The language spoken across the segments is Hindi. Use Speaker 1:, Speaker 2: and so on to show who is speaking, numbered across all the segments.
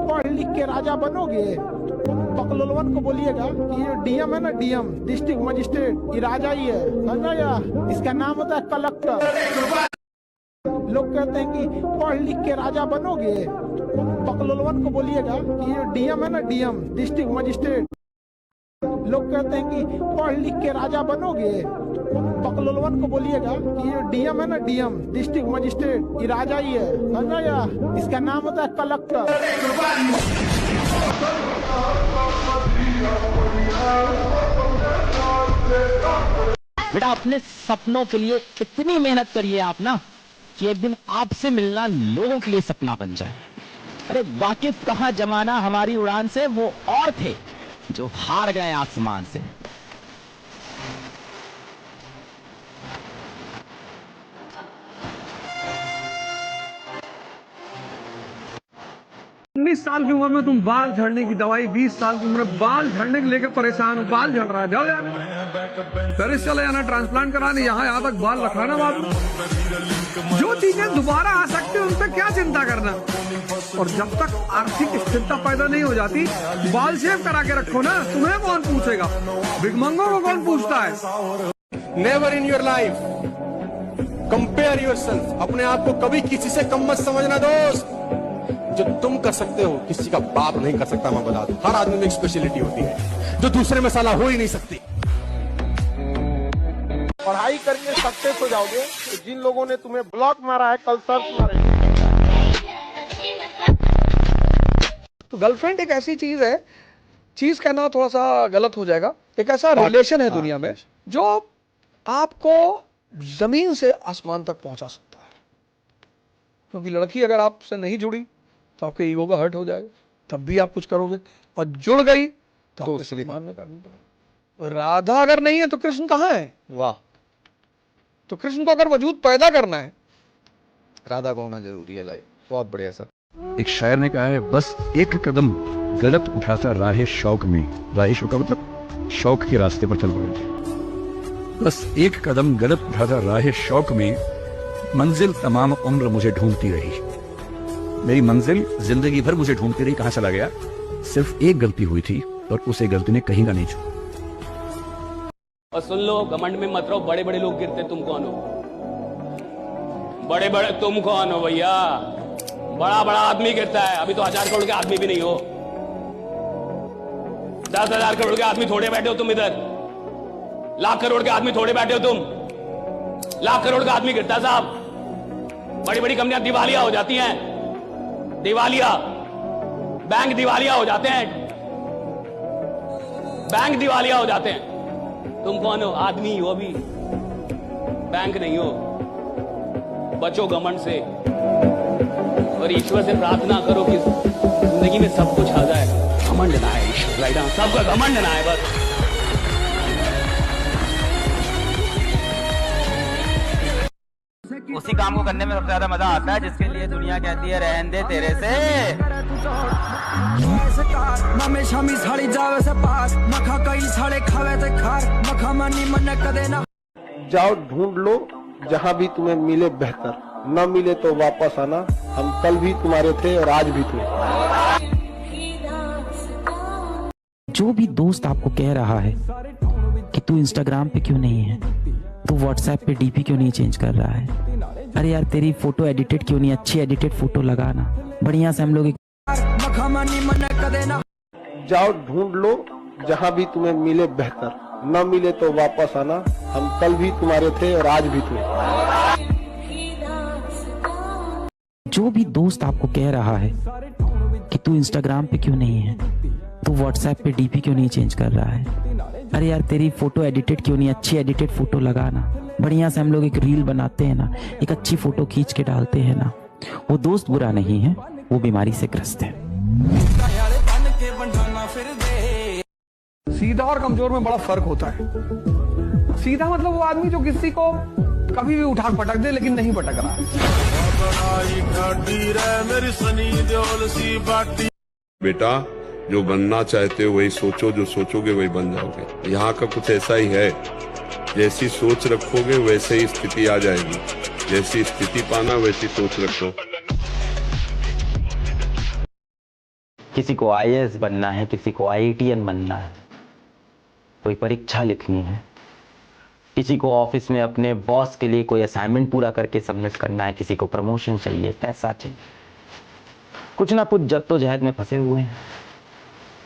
Speaker 1: पढ़ लिख के राजा बनोगे। बकलोलवन को बोलिएगा कि ये डीएम है ना, डीएम डिस्ट्रिक्ट मजिस्ट्रेट, ये राजा ही है, समझा या? इसका नाम होता है कलेक्टर। लोग कहते हैं कि पढ़ लिख के राजा बनोगे। बकलोलवन को बोलिएगा कि ये डीएम है ना, डीएम डिस्ट्रिक्ट मजिस्ट्रेट। लोग कहते हैं कि पढ़ लिख के राजा बनोगे। बकलोलवन को बोलिएगा कि ये डीएम है ना, डीएम डिस्ट्रिक्ट मजिस्ट्रेट, ये राजा ही है, समझा या? इसका नाम होता है कलेक्टर।
Speaker 2: बेटा अपने सपनों के लिए इतनी मेहनत करिए आप ना कि एक दिन आपसे मिलना लोगों के लिए सपना बन जाए। अरे वाकिफ कहां जमाना हमारी उड़ान से वो और थे जो हार गए आसमान से।
Speaker 3: 19 साल की उम्र में तुम बाल झड़ने की दवाई, 20 साल की उम्र में बाल झड़ने को लेकर परेशान हो, बाल झड़ रहा है, जाओ यार पेरिस चले जाना ट्रांसप्लांट कराने, यहाँ तक बाल रखाना बाबू। जो चीजें दोबारा आ सकती है उन पर क्या चिंता करना। और जब तक आर्थिक स्थिरता पैदा नहीं हो जाती, बाल शेव करा के रखो ना, तुम्हें कौन पूछेगा, भिखमंगों को कौन पूछता है।
Speaker 4: Never in your life compare yourself. अपने आप को कभी किसी से कम मत समझना दोस्त। जो तुम कर सकते हो किसी का बाप नहीं कर सकता। मैं बता दूं, हर आदमी में एक स्पेशलिटी होती है जो दूसरे में साला हो ही नहीं सकती।
Speaker 1: पढ़ाई करके सक्सेस हो जाओगे तो जिन लोगों ने तुम्हें ब्लॉक मारा है कल सर्च मारे।
Speaker 3: तो गर्लफ्रेंड एक ऐसी चीज है, चीज कहना थोड़ा सा गलत हो जाएगा, एक ऐसा रिलेशन है दुनिया में जो आपको जमीन से आसमान तक पहुंचा सकता है। क्योंकि लड़की अगर आपसे नहीं जुड़ी तो आपके ईगो का हर्ट हो जाएगा, तब भी आप कुछ करोगे, और जुड़ गई तो आपको सम्मान में करनी पड़ेगी। राधा अगर नहीं है तो कृष्ण कहाँ है?
Speaker 5: वाह,
Speaker 3: तो कृष्ण को अगर वजूद पैदा करना है,
Speaker 5: राधा को होना जरूरी है लाइफ। बहुत बढ़िया सर।
Speaker 6: एक शायर ने कहा है, बस एक कदम गलत उठाता राहे शौक में, राहे शौक का मतलब शौक के रास्ते पर चल पड़े। बस एक कदम गलत उठाता राहे शौक में, मंजिल तमाम उम्र मुझे ढूंढती रही। मेरी मंजिल जिंदगी भर मुझे ढूंढती रही, कहां चला गया? सिर्फ एक गलती हुई थी और उसे गलती ने कहीं का नहीं छुआ।
Speaker 7: और सुन लो, घमंड में मत रहो, बड़े बड़े लोग गिरते, तुम कौन हो? बड़े बड़े तुम कौन हो भैया? बड़ा बड़ा आदमी गिरता है, अभी तो 1000 करोड़ के आदमी भी नहीं हो। 10,000 करोड़ के आदमी थोड़े बैठे हो तुम इधर, लाख करोड़ के आदमी थोड़े बैठे हो तुम। लाख करोड़ का आदमी गिरता है साहब। बड़ी बड़ी कंपनियां दिवालिया हो जाती हैं, दिवालिया, बैंक दिवालिया हो जाते हैं, बैंक दिवालिया हो जाते हैं। तुम कौन हो? आदमी हो, अभी बैंक नहीं हो। बचो घमंड से और ईश्वर से प्रार्थना करो कि जिंदगी में सब कुछ आ जाए। घमंड ना है ईश्वर, राइट? सबका घमंड ना है बस।
Speaker 2: उसी काम को करने में सबसे ज्यादा मजा आता है जिसके लिए दुनिया कहती है रहन दे तेरे से।
Speaker 1: जाओ ढूंढ लो जहाँ भी तुम्हें मिले बेहतर, न मिले तो वापस आना। हम कल भी तुम्हारे थे और आज भी थे।
Speaker 2: जो भी दोस्त आपको कह रहा है कि तू इंस्टाग्राम पे क्यों नहीं है, तू व्हाट्सएप पे डीपी क्यों नहीं चेंज कर रहा है, अरे यार तेरी फोटो एडिटेड क्यों नहीं, अच्छी एडिटेड फोटो लगाना, बढ़िया से हम लोग
Speaker 1: जाओ ढूंढ लो जहाँ भी तुम्हें मिले बेहतर, न मिले तो वापस आना। हम कल भी तुम्हारे थे और आज भी थे।
Speaker 2: जो भी दोस्त आपको कह रहा है कि तू इंस्टाग्राम पे क्यों नहीं है, तू व्हाट्सएप पे डीपी क्यों नहीं चेंज कर रहा है, अरे यार तेरी फोटो एडिटेड क्यों नहीं, अच्छी एडिटेड फोटो लगाना, बढ़िया से हम लोग एक रील बनाते हैं ना, एक अच्छी फोटो खींच के डालते हैं ना, वो दोस्त बुरा नहीं है, वो बीमारी से ग्रस्त है।
Speaker 3: सीधा और कमजोर में बड़ा फर्क होता है। सीधा मतलब वो आदमी जो किसी को कभी भी उठा पटक दे लेकिन नहीं पटक रहा है।
Speaker 8: बेटा, जो बनना चाहते हो वही सोचो, जो सोचोगे वही बन जाओगे। यहाँ का कुछ ऐसा ही है, जैसी सोच रखोगे वैसे ही स्थिति आ जाएगी, जैसी स्थिति पाना वैसी सोच रखो।
Speaker 2: किसी को आईएएस बनना है, किसी को आईआईटीएन बनना है, कोई परीक्षा लिखनी है, किसी को ऑफिस में अपने बॉस के लिए कोई असाइनमेंट पूरा करके सबमिट करना है, किसी को प्रमोशन चाहिए, पैसा चाहिए, कुछ ना कुछ जद्दोजहद में फंसे हुए हैं।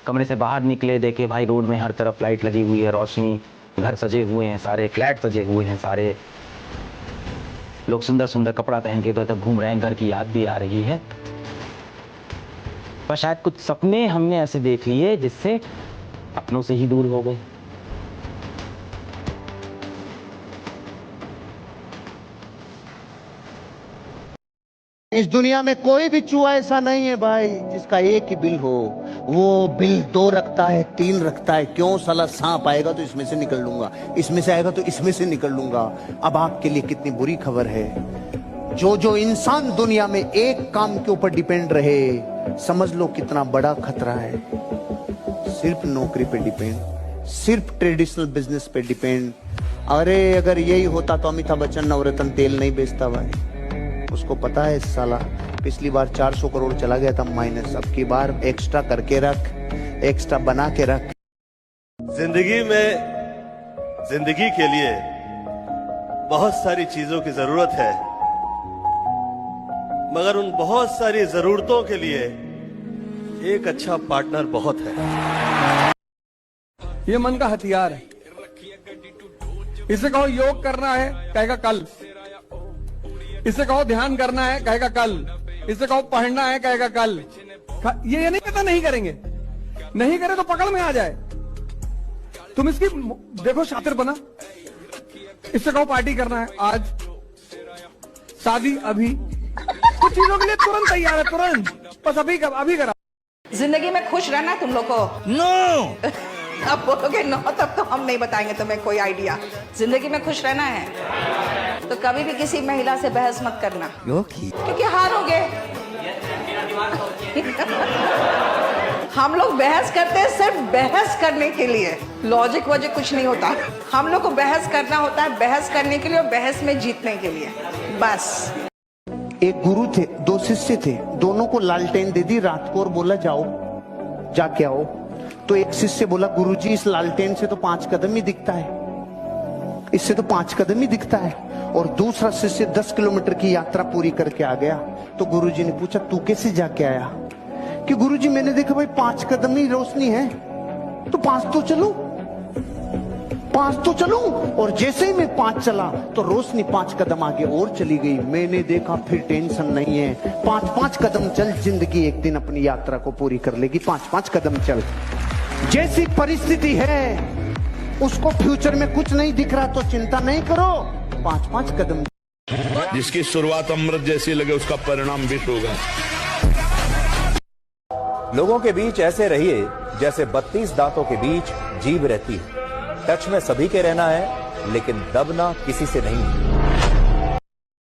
Speaker 2: कमरे से बाहर निकले, देखे भाई रोड में हर तरफ लाइट लगी हुई है, रोशनी, घर सजे हुए हैं, सारे फ्लैट सजे हुए हैं, सारे लोग सुंदर सुंदर कपड़ा पहन के तो घूम रहे हैं, घर की याद भी आ रही है। पर शायद कुछ सपने हमने ऐसे देख लिए जिससे अपनों से ही दूर हो गए।
Speaker 9: इस दुनिया में कोई भी चूहा ऐसा नहीं है भाई जिसका एक ही बिल हो। वो बिल 2 रखता है, 3 रखता है। क्यों? साला सांप आएगा तो इसमें से निकल लूंगा, इसमें से आएगा तो इसमें से निकल लूंगा। अब आपके लिए कितनी बुरी खबर है, जो इंसान दुनिया में एक काम के ऊपर डिपेंड रहे, समझ लो कितना बड़ा खतरा है। सिर्फ नौकरी पे डिपेंड, सिर्फ ट्रेडिशनल बिजनेस पे डिपेंड। अरे अगर यही होता तो अमिताभ बच्चन नवरत्न तेल नहीं बेचता भाई। उसको पता है साला पिछली बार 400 करोड़ चला गया था माइनस, अब की बार एक्स्ट्रा करके रख, एक्स्ट्रा बना के रख।
Speaker 10: जिंदगी में जिंदगी के लिए बहुत सारी चीजों की जरूरत है, मगर उन बहुत सारी जरूरतों के लिए एक अच्छा पार्टनर बहुत है।
Speaker 3: ये मन का हथियार है। इसे कहो योग करना है, कहेगा कल। इसे कहो ध्यान करना है, कहेगा कल। इसे कहो पढ़ना है, कहेगा कल। ये नहीं कहता नहीं करेंगे, नहीं करे तो पकड़ में आ जाए। तुम इसकी देखो शातिर बना। इससे कहो पार्टी करना है आज, शादी अभी, कुछ चीजों के लिए तुरंत तैयार है, तुरंत बस अभी करा।
Speaker 11: जिंदगी में खुश रहना तुम लोग को। नो अब बोलोगे नो, तब तो हम नहीं बताएंगे तुम्हें कोई आइडिया। जिंदगी में खुश रहना है तो कभी भी किसी महिला से बहस मत करना, क्योंकि हारोगे। हम लोग बहस करते हैं सिर्फ बहस करने के लिए, लॉजिक वॉजिक कुछ नहीं होता। हम लोग को बहस करना होता है बहस करने के लिए और बहस में जीतने के लिए, बस।
Speaker 9: एक गुरु थे, 2 शिष्य थे, दोनों को लालटेन दे दी रात को और बोला जाओ जाके आओ। तो एक शिष्य बोला गुरुजी इस लालटेन से तो 5 कदम ही दिखता है, इससे तो 5 कदम ही दिखता है। और दूसरा शिष्य 10 किलोमीटर की यात्रा पूरी करके आ गया। तो गुरुजी ने पूछा तू कैसे जाके आया? कि गुरुजी मैंने देखा भाई 5 कदम ही रोशनी है, तो 5 तो चलूं। और जैसे ही मैं 5 चला तो रोशनी 5 कदम आगे और चली गई। मैंने देखा फिर टेंशन नहीं है, 5-5 कदम चल, जिंदगी एक दिन अपनी यात्रा को पूरी कर लेगी। 5-5 कदम चल। जैसी परिस्थिति है उसको फ्यूचर में कुछ नहीं दिख रहा तो चिंता नहीं करो, 5-5 कदम।
Speaker 8: जिसकी शुरुआत अमृत जैसी लगे उसका परिणाम विष होगा।
Speaker 12: लोगों के बीच ऐसे रहिए जैसे 32 दांतों के बीच जीभ रहती है। टच में सभी के रहना है, लेकिन दबना किसी से नहीं।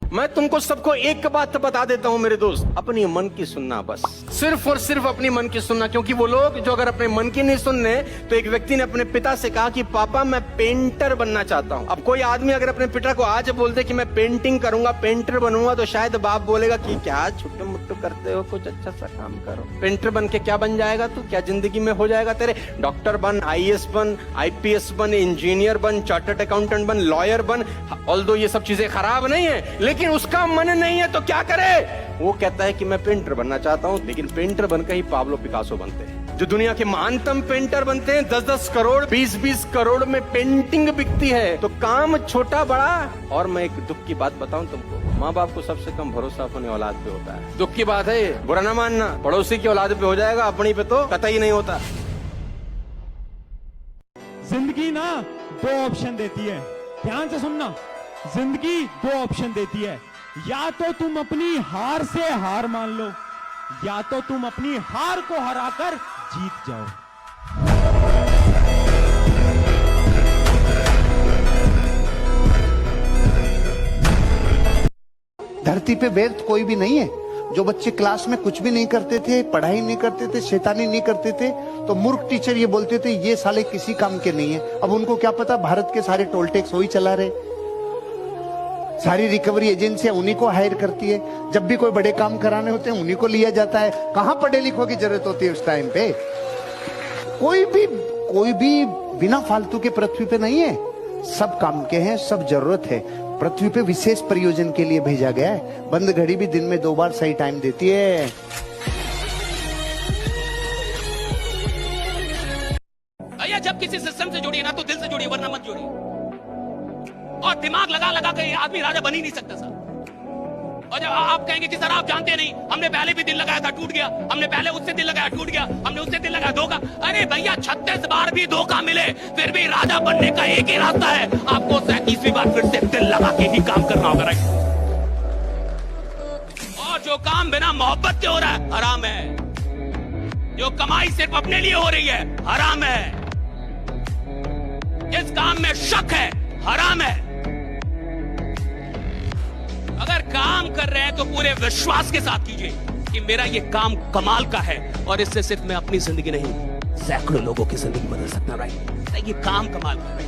Speaker 4: मैं तुमको सबको एक बात बता देता हूं मेरे दोस्त, अपनी मन की सुनना, बस सिर्फ और सिर्फ अपनी मन की सुनना। क्योंकि वो लोग जो अगर अपने मन की नहीं सुनने, तो एक व्यक्ति ने अपने पिता से कहा कि पापा मैं पेंटर बनना चाहता हूं। अब कोई आदमी अगर अपने पिता को आज बोलते कि मैं पेंटिंग करूंगा, पेंटर बनूंगा, तो शायद बाप बोलेगा कि क्या छुट्टू मुट्टू करते हो, कुछ अच्छा सा काम करो। पेंटर बन के क्या बन जाएगा तू? क्या जिंदगी में हो जाएगा तेरे? डॉक्टर बन, आईएएस बन, आईपीएस बन, इंजीनियर बन, चार्टर्ड अकाउंटेंट बन, लॉयर बन। ऑल्दो ये सब चीजें खराब नहीं है, लेकिन उसका मन नहीं है तो क्या करे? वो कहता है कि मैं पेंटर बनना चाहता हूं, लेकिन पेंटर बनकर ही पाब्लो पिकासो बनते हैं। जो दुनिया के महानतम पेंटर बनते हैं, 10-10 करोड़ 20-20 करोड़ में पेंटिंग बिकती है। तो काम छोटा बड़ा। और मैं एक दुख की बात बताऊं तुमको, माँ बाप को सबसे कम भरोसा अपनी औलाद पे होता है। दुख की बात है, बुरा ना मानना। पड़ोसी की औलाद पे हो जाएगा, अपनी पे तो कतई नहीं होता।
Speaker 13: जिंदगी ना 2 ऑप्शन देती है, ध्यान से सुनना। जिंदगी 2 ऑप्शन देती है, या तो तुम अपनी हार से हार मान लो, या तो तुम अपनी हार को हराकर जीत जाओ।
Speaker 9: धरती पे व्यर्थ कोई भी नहीं है। जो बच्चे क्लास में कुछ भी नहीं करते थे, पढ़ाई नहीं करते थे, शैतानी नहीं करते थे, तो मूर्ख टीचर ये बोलते थे ये साले किसी काम के नहीं है। अब उनको क्या पता भारत के सारे टोल टैक्स वही चला रहे। सारी रिकवरी एजेंसियां उन्हीं को हायर करती है, जब भी कोई बड़े काम कराने होते हैं उन्हीं को लिया जाता है। कहां पढ़े लिखों की जरूरत होती है उस टाइम पे? कोई भी बिना फालतू के पृथ्वी पे नहीं है, सब काम के हैं, सब जरूरत है। पृथ्वी पे विशेष प्रयोजन के लिए भेजा गया है। बंद घड़ी भी दिन में 2 बार सही टाइम देती है।
Speaker 7: भैया जब किसी सिस्टम से जुड़िए ना तो दिल से जुड़िए, वरना मत जुड़िए। और दिमाग लगा लगा के आदमी राजा बन ही नहीं सकता सर। और जब आप कहेंगे कि सर आप जानते नहीं, हमने पहले भी दिल लगाया था टूट गया, हमने पहले उससे दिल लगाया टूट गया, हमने उससे दिल लगाया धोखा। अरे भैया 36 बार भी धोखा मिले फिर भी राजा बनने का एक ही रास्ता है, आपको 37वीं बार फिर से दिल लगा के ही काम करना होगा, राइट? और जो काम बिना मोहब्बत के हो रहा है हराम है, जो कमाई सिर्फ अपने लिए हो रही है हराम है, जिस काम में शक है हराम है। अगर काम कर रहे हैं तो पूरे विश्वास के साथ कीजिए कि मेरा ये काम कमाल का है और इससे सिर्फ मैं अपनी जिंदगी नहीं सैकड़ों लोगों की जिंदगी बदल सकता, राइट? ये काम कमाल का है।